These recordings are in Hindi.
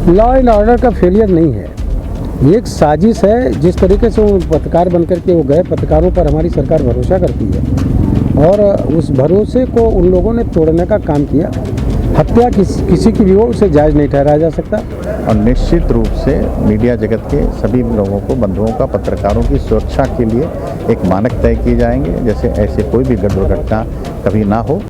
लॉ एंड ऑर्डर का फेलियर नहीं है, ये एक साजिश है। जिस तरीके से वो पत्रकार बनकर के वो गए, पत्रकारों पर हमारी सरकार भरोसा करती है और उस भरोसे को उन लोगों ने तोड़ने का काम किया। हत्या किसी की भी हो, उसे जायज़ नहीं ठहराया जा सकता। और निश्चित रूप से मीडिया जगत के सभी लोगों को, बंधुओं का, पत्रकारों की सुरक्षा के लिए एक मानक तय किए जाएंगे, जैसे ऐसे कोई भी दुर्घटना कभी ना हो।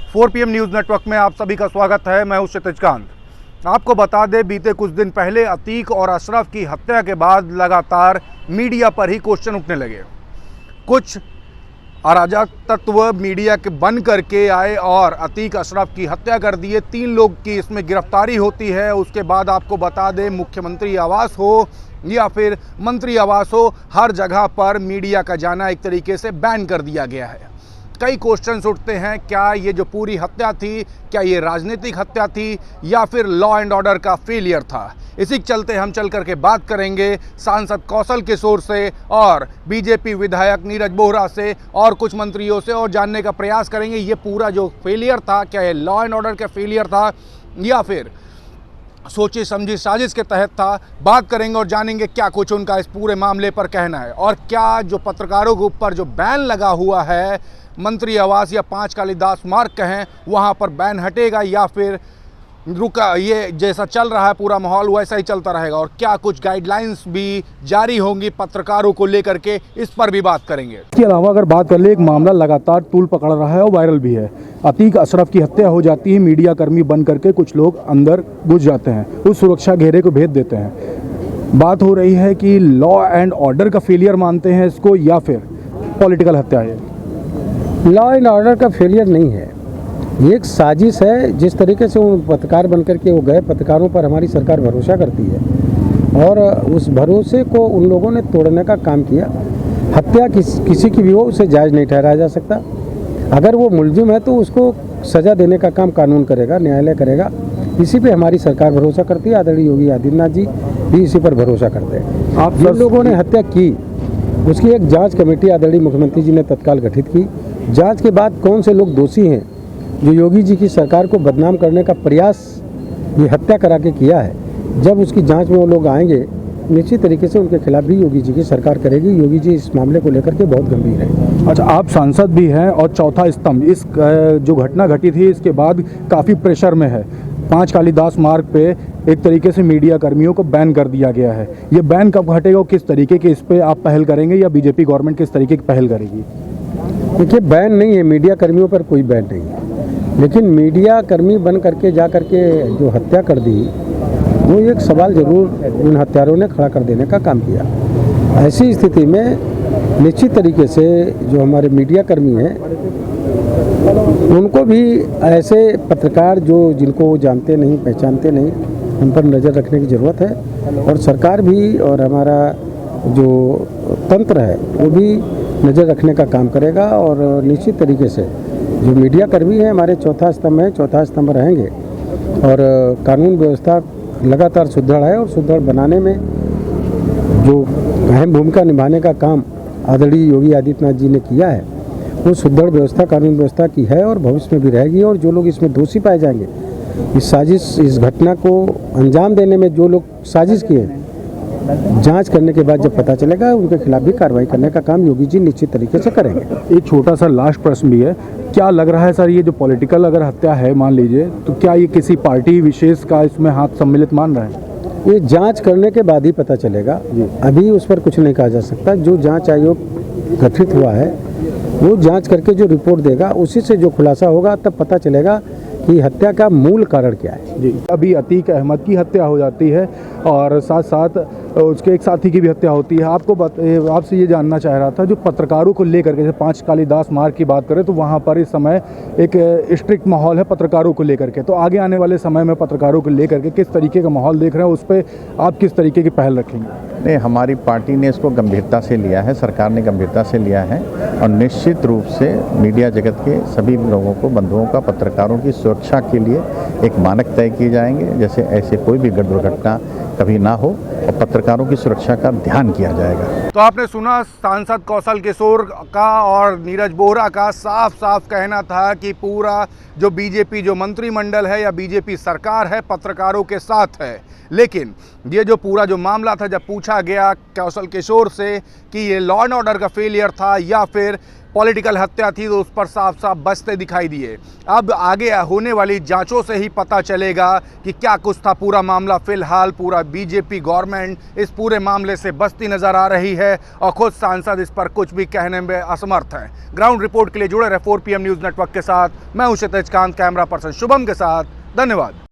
4 PM न्यूज़ नेटवर्क में आप सभी का स्वागत है। मैं हूं क्षितिज कांत। आपको बता दें, बीते कुछ दिन पहले अतीक और अशरफ की हत्या के बाद लगातार मीडिया पर ही क्वेश्चन उठने लगे। कुछ अराजक तत्व मीडिया के बन करके आए और अतीक अशरफ की हत्या कर दिए। 3 लोग की इसमें गिरफ्तारी होती है। उसके बाद आपको बता दें, मुख्यमंत्री आवास हो या फिर मंत्री आवास हो, हर जगह पर मीडिया का जाना एक तरीके से बैन कर दिया गया है। कई क्वेश्चंस उठते हैं, क्या ये जो पूरी हत्या थी, क्या ये राजनीतिक हत्या थी या फिर लॉ एंड ऑर्डर का फेलियर था। इसी के चलते हम चल करके बात करेंगे सांसद कौशल किशोर से और बीजेपी विधायक नीरज बोहरा से और कुछ मंत्रियों से, और जानने का प्रयास करेंगे ये पूरा जो फेलियर था, क्या ये लॉ एंड ऑर्डर का फेलियर था या फिर सोची समझी साजिश के तहत था। बात करेंगे और जानेंगे क्या कुछ उनका इस पूरे मामले पर कहना है, और क्या जो पत्रकारों के ऊपर जो बैन लगा हुआ है, मंत्री आवास या 5 कालिदास मार्ग कहें, वहाँ पर बैन हटेगा या फिर रुका, ये जैसा चल रहा है पूरा माहौल वैसा ही चलता रहेगा, और क्या कुछ गाइडलाइंस भी जारी होंगी पत्रकारों को लेकर के, इस पर भी बात करेंगे। इसके अलावा अगर बात कर ले, एक मामला लगातार तूल पकड़ रहा है और वायरल भी है। अतीक अशरफ की हत्या हो जाती है, मीडिया कर्मी बन करके कुछ लोग अंदर घुस जाते हैं, उस सुरक्षा घेरे को भेद देते हैं। बात हो रही है कि लॉ एंड ऑर्डर का फेलियर मानते हैं इसको या फिर पॉलिटिकल हत्या है। लॉ एंड ऑर्डर का फेलियर नहीं है, ये एक साजिश है। जिस तरीके से वो पत्रकार बनकर के वो गए, पत्रकारों पर हमारी सरकार भरोसा करती है और उस भरोसे को उन लोगों ने तोड़ने का काम किया। हत्या किसी की भी हो, उसे जायज़ नहीं ठहराया जा सकता। अगर वो मुलजिम है तो उसको सज़ा देने का काम कानून करेगा, न्यायालय करेगा। इसी पे हमारी सरकार भरोसा करती है। आदरणीय योगी आदित्यनाथ जी भी इसी पर भरोसा करते हैं। आप जिन लोगों ने हत्या की, उसकी एक जाँच कमेटी आदरणीय मुख्यमंत्री जी ने तत्काल गठित की। जाँच के बाद कौन से लोग दोषी हैं जो योगी जी की सरकार को बदनाम करने का प्रयास ये हत्या करा के किया है, जब उसकी जांच में वो लोग आएंगे, निश्चित तरीके से उनके खिलाफ भी योगी जी की सरकार करेगी। योगी जी इस मामले को लेकर के बहुत गंभीर है। अच्छा, आप सांसद भी हैं और चौथा स्तंभ, इस जो घटना घटी थी इसके बाद काफ़ी प्रेशर में है। 5 कालिदास मार्ग पे एक तरीके से मीडिया कर्मियों को बैन कर दिया गया है। ये बैन कब हटेगा और किस तरीके के इस पर आप पहल करेंगे या बीजेपी गवर्नमेंट किस तरीके की पहल करेगी? देखिए, बैन नहीं है, मीडिया कर्मियों पर कोई बैन नहीं है, लेकिन मीडिया कर्मी बन करके जा करके जो हत्या कर दी, वो एक सवाल जरूर उन हत्यारों ने खड़ा कर देने का काम किया। ऐसी स्थिति में निश्चित तरीके से जो हमारे मीडिया कर्मी हैं, उनको भी ऐसे पत्रकार जिनको जानते नहीं, पहचानते नहीं, उन पर नज़र रखने की ज़रूरत है। और सरकार भी और हमारा जो तंत्र है वो भी नज़र रखने का काम करेगा। और निश्चित तरीके से जो मीडिया कर्मी हैं, हमारे चौथा स्तंभ है, चौथा स्तंभ रहेंगे। और कानून व्यवस्था लगातार सुदृढ़ है और सुदृढ़ बनाने में जो अहम भूमिका निभाने का काम आदरणीय योगी आदित्यनाथ जी ने किया है, वो सुदृढ़ व्यवस्था, कानून व्यवस्था की है और भविष्य में भी रहेगी। और जो लोग इसमें दोषी पाए जाएंगे, इस साजिश, इस घटना को अंजाम देने में जो लोग साजिश किए, जांच करने के बाद जब पता चलेगा, उनके खिलाफ भी कार्रवाई करने का काम योगी जी निश्चित तरीके से करेंगे। एक छोटा सा लास्ट प्रश्न भी है, क्या लग रहा है सर, ये जो पॉलिटिकल अगर हत्या है मान लीजिए, तो क्या ये किसी पार्टी विशेष का इसमें हाथ सम्मिलित मान रहे हैं? ये जांच करने के बाद ही पता चलेगा, अभी उस पर कुछ नहीं कहा जा सकता। जो जांच आयोग गठित हुआ है, वो जांच करके जो रिपोर्ट देगा, उसी से जो खुलासा होगा तब पता चलेगा कि हत्या का मूल कारण क्या है। जी, अभी अतीक अहमद की हत्या हो जाती है और साथ साथ उसके एक साथी की भी हत्या होती है। आपसे ये जानना चाह रहा था, जो पत्रकारों को लेकर के, जैसे 5 कालिदास मार्ग की बात करें तो वहाँ पर इस समय एक स्ट्रिक्ट माहौल है पत्रकारों को लेकर के, तो आगे आने वाले समय में पत्रकारों को लेकर के किस तरीके का माहौल देख रहे हैं, उस पर आप किस तरीके की पहल रखेंगे? नहीं, हमारी पार्टी ने इसको गंभीरता से लिया है, सरकार ने गंभीरता से लिया है और निश्चित रूप से मीडिया जगत के सभी लोगों को, बंधुओं का, पत्रकारों की सुरक्षा के लिए एक मानक तय किए जाएंगे, जैसे ऐसे कोई भी दुर्घटना कभी ना हो और पत्रकारों की सुरक्षा का ध्यान किया जाएगा। तो आपने सुना सांसद कौशल किशोर का और नीरज बोहरा का साफ साफ कहना था कि पूरा जो बीजेपी जो मंत्रिमंडल है या बीजेपी सरकार है पत्रकारों के साथ है। लेकिन ये जो पूरा जो मामला था, जब पूछा गया कौशल किशोर से कि ये लॉ एंड ऑर्डर का फेलियर था या फिर पॉलिटिकल हत्या थी, तो उस पर साफ साफ बचते दिखाई दिए। अब आगे होने वाली जांचों से ही पता चलेगा कि क्या कुछ था पूरा मामला। फिलहाल पूरा बीजेपी गवर्नमेंट इस पूरे मामले से बचती नजर आ रही है और खुद सांसद इस पर कुछ भी कहने में असमर्थ हैं। ग्राउंड रिपोर्ट के लिए जुड़े रहे 4 PM न्यूज़ नेटवर्क के साथ मैं हूं क्षितिज कांत, कैमरा पर्सन शुभम के साथ। धन्यवाद।